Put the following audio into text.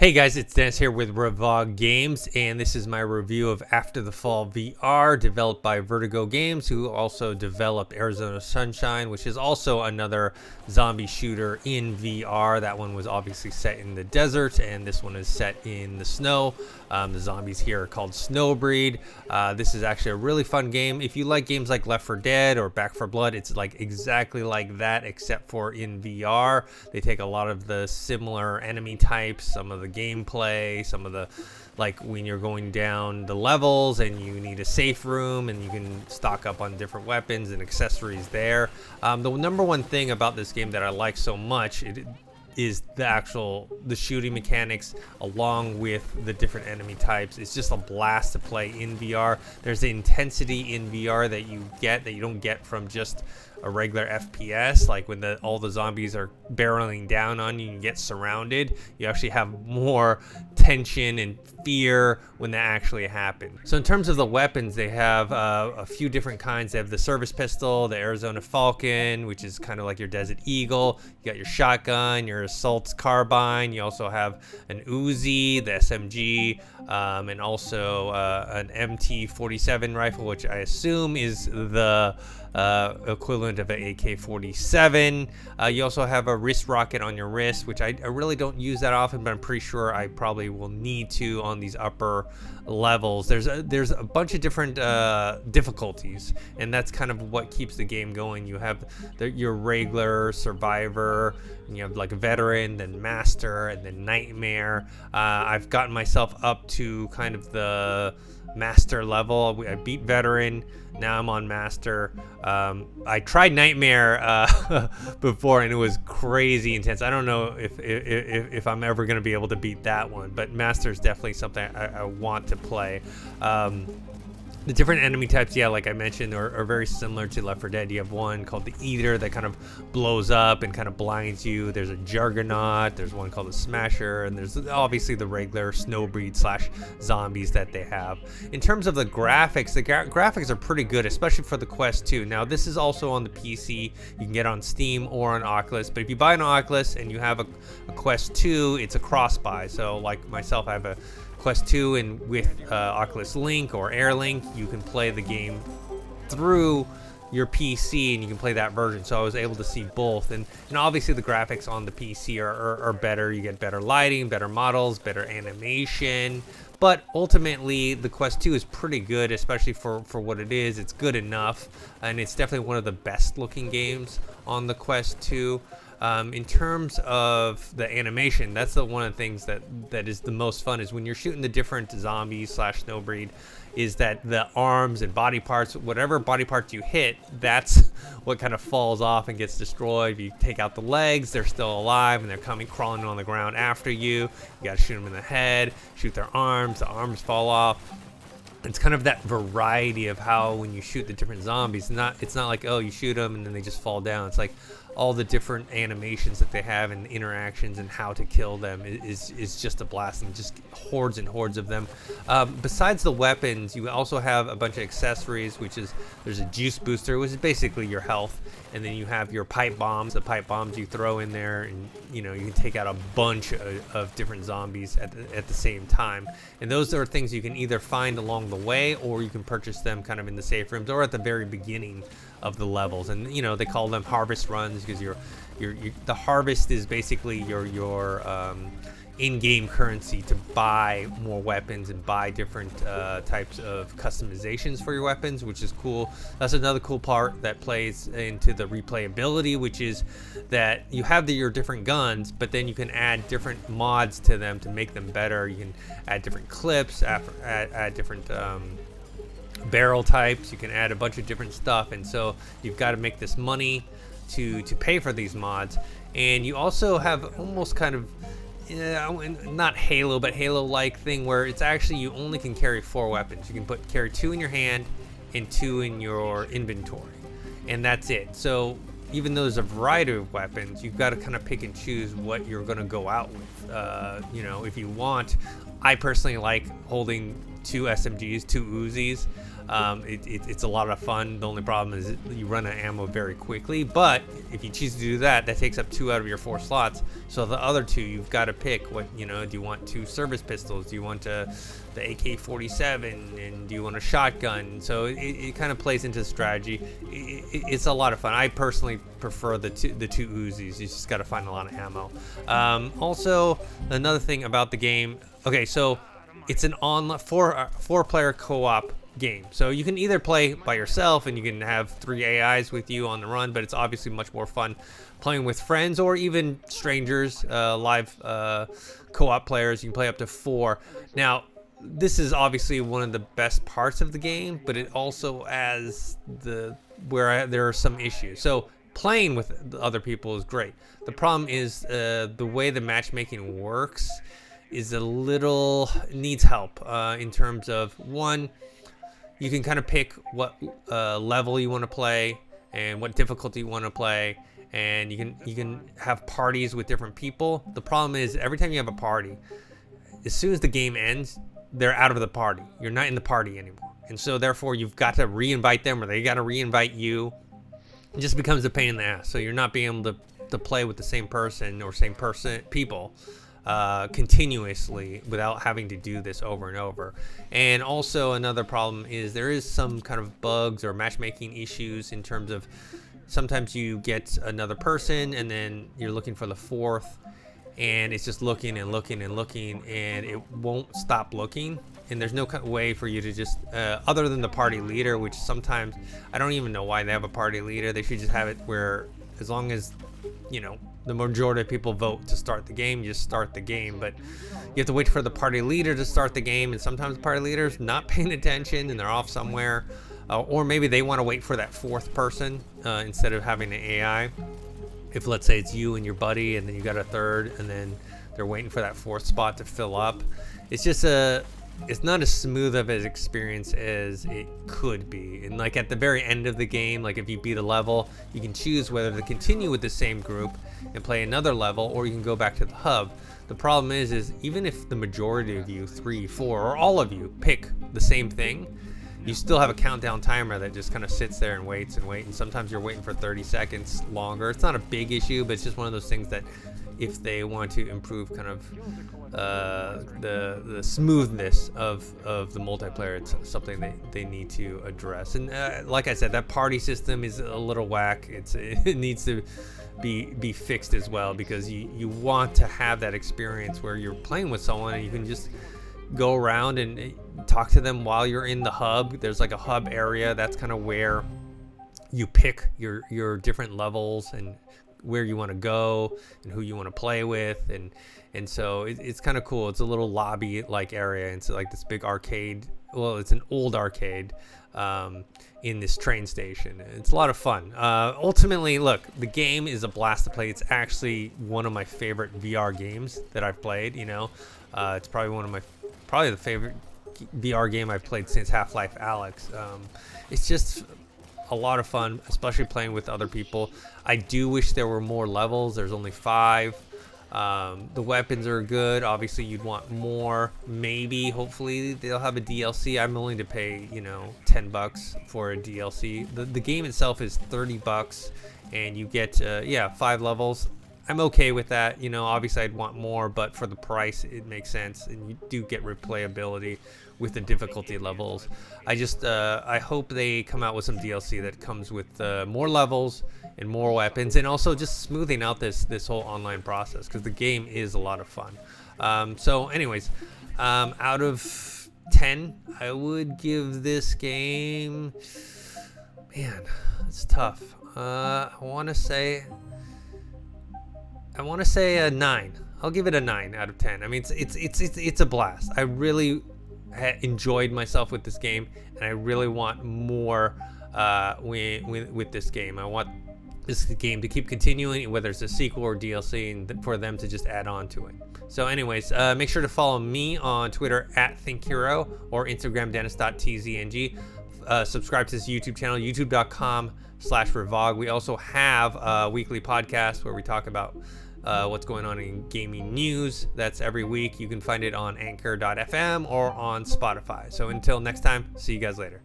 Hey guys, it's Dennis here with Revog Games, and this is my review of After the Fall VR, developed by Vertigo Games, who also developed Arizona Sunshine, which is also another zombie shooter in VR. That one was obviously set in the desert, and this one is set in the snow. The zombies here are called Snowbreed. This is actually a really fun game. If you like games like Left 4 Dead or Back 4 Blood, it's like exactly like that, except for in VR. They take a lot of the similar enemy types, some of the gameplay, some of the, like when you're going down the levels and you need a safe room and you can stock up on different weapons and accessories there. The number one thing about this game that I like so much is the shooting mechanics, along with the different enemy types. It's just a blast to play in VR. There's the intensity in VR that you get that you don't get from just a regular FPS. Like when all the zombies are barreling down on you and you get surrounded, you actually have more tension and fear when that actually happens. So in terms of the weapons, they have a few different kinds. They have the service pistol, the Arizona Falcon, which is kind of like your Desert Eagle. You got your shotgun, your assault carbine. You also have an Uzi, the SMG, and also an MT-47 rifle, which I assume is the equivalent of an AK-47. You also have a wrist rocket on your wrist, which I really don't use that often, but I'm pretty sure I probably will need to on these upper levels. There's a bunch of different difficulties, and that's kind of what keeps the game going. You have your regular survivor, and you have like a veteran, then master, and then nightmare. I've gotten myself up to kind of the master level. I beat veteran. Now I'm on master. I tried nightmare before, and it was crazy intense. I don't know if I'm ever going to be able to beat that one, but master is definitely something I want to play. The different enemy types, yeah, like I mentioned, are very similar to Left 4 Dead. You have one called the Eater that kind of blows up and kind of blinds you. There's a Juggernaut. There's one called the Smasher, and there's obviously the regular Snowbreed / zombies that they have. In terms of the graphics, the graphics are pretty good, especially for the Quest 2. Now, this is also on the PC. You can get it on Steam or on Oculus, but if you buy an Oculus and you have a Quest 2, it's a cross-buy. So, like myself, I have a Quest 2, and with Oculus Link or Air Link, you can play the game through your PC, and you can play that version. So I was able to see both, and obviously the graphics on the PC are better. You get better lighting, better models, better animation. But ultimately, the Quest 2 is pretty good, especially for what it is. It's good enough, and it's definitely one of the best looking games on the Quest 2. In terms of the animation, that's one of the things that is the most fun, is when you're shooting the different zombies / Snowbreed, is that the arms and body parts, whatever body parts you hit, that's what kind of falls off and gets destroyed. If you take out the legs, they're still alive and they're crawling on the ground after you. You gotta shoot them in the head, shoot their arms, the arms fall off. It's kind of that variety of how when you shoot the different zombies, it's not like, oh, you shoot them and then they just fall down. It's like all the different animations that they have and interactions and how to kill them is just a blast, and just hordes and hordes of them. Besides the weapons, you also have a bunch of accessories, there's a juice booster, which is basically your health, and then you have your pipe bombs. The pipe bombs you throw in there, and you can take out a bunch of different zombies at the same time. And those are things you can either find along the way, or you can purchase them kind of in the safe rooms or at the very beginning of the levels. And they call them harvest runs, because the harvest is basically your in-game currency to buy more weapons and buy different types of customizations for your weapons, which is cool. That's another cool part that plays into the replayability, which is that you have your different guns, but then you can add different mods to them to make them better. You can add different clips, add different barrel types. You can add a bunch of different stuff, and so you've got to make this money to pay for these mods. And you also have almost kind of not Halo, but Halo-like thing where it's actually you only can carry 4 weapons. You can carry 2 in your hand and 2 in your inventory, and that's it. So even though there's a variety of weapons, you've got to kind of pick and choose what you're going to go out with. If you want, I personally like holding 2 SMGs, 2 Uzis. It's a lot of fun. The only problem is you run out of ammo very quickly, but if you choose to do that, that takes up 2 out of your 4 slots. So the other 2, you've got to pick what, do you want 2 service pistols? Do you want the AK-47? And do you want a shotgun? So it kind of plays into the strategy. It's a lot of fun. I personally prefer the two Uzis. You just got to find a lot of ammo. Also, another thing about the game, okay, so it's an online 4-player co-op game. So you can either play by yourself and you can have 3 AIs with you on the run, but it's obviously much more fun playing with friends or even strangers, live co-op players. You can play up to 4. Now, this is obviously one of the best parts of the game, but it also has where there are some issues. So playing with other people is great. The problem is the way the matchmaking works is needs help in terms of, one, you can kind of pick what level you want to play and what difficulty you want to play, and you can have parties with different people. The problem is every time you have a party, as soon as the game ends, they're out of the party. You're not in the party anymore, and so therefore you've got to re-invite them, or they got to re-invite you. It just becomes a pain in the ass. So you're not being able to play with the same person or people continuously without having to do this over and over. And also another problem is there is some kind of bugs or matchmaking issues in terms of sometimes you get another person and then you're looking for the 4th, and it's just looking and looking and looking, and it won't stop looking. And there's no way for you to just other than the party leader, which sometimes I don't even know why they have a party leader. They should just have it where as long as the majority of people vote to start the game, you just start the game. But you have to wait for the party leader to start the game, and sometimes the party leader's not paying attention and they're off somewhere, or maybe they want to wait for that 4th person instead of having an AI. If let's say it's you and your buddy, and then you got a 3rd, and then they're waiting for that 4th spot to fill up. It's just it's not as smooth of an experience as it could be. And like at the very end of the game, like if you beat a level, you can choose whether to continue with the same group and play another level, or you can go back to the hub. The problem is even if the majority of you, 3, 4, or all of you pick the same thing, you still have a countdown timer that just kind of sits there and waits and waits, and sometimes you're waiting for 30 seconds longer. It's not a big issue, but it's just one of those things that if they want to improve kind of the smoothness of the multiplayer, it's something they need to address. And like I said, that party system is a little whack. It needs to be fixed as well, because you want to have that experience where you're playing with someone and you can just go around and talk to them while you're in the hub. There's like a hub area. That's kind of where you pick your different levels and where you want to go and who you want to play with, and so it's kind of cool. It's a little lobby like area, and it's like this big arcade. Well, it's an old arcade in this train station. It's a lot of fun. Ultimately, look, the game is a blast to play. It's actually one of my favorite VR games that I've played. It's probably the favorite VR game I've played since Half-Life Alyx. It's just a lot of fun, especially playing with other people. I do wish there were more levels. There's only 5. The weapons are good. Obviously, you'd want more. Maybe, hopefully, they'll have a DLC. I'm willing to pay, $10 for a DLC. The game itself is $30, and you get, 5 levels. I'm okay with that. Obviously I'd want more, but for the price, it makes sense, and you do get replayability with the difficulty levels. I hope they come out with some DLC that comes with more levels and more weapons, and also just smoothing out this whole online process, because the game is a lot of fun. So anyways, out of 10, I would give this game, man, it's tough. I want to say a 9. I'll give it a 9 out of 10. I mean, it's a blast. I really enjoyed myself with this game, and I really want more with this game. I want this game to keep continuing, whether it's a sequel or DLC, and for them to just add on to it. So anyways, make sure to follow me on Twitter @ThinkHero or Instagram Dennis.tzng. Subscribe to this YouTube channel, youtube.com/Revog. We also have a weekly podcast where we talk about what's going on in gaming news. That's every week. You can find it on anchor.fm or on Spotify. So until next time, see you guys later.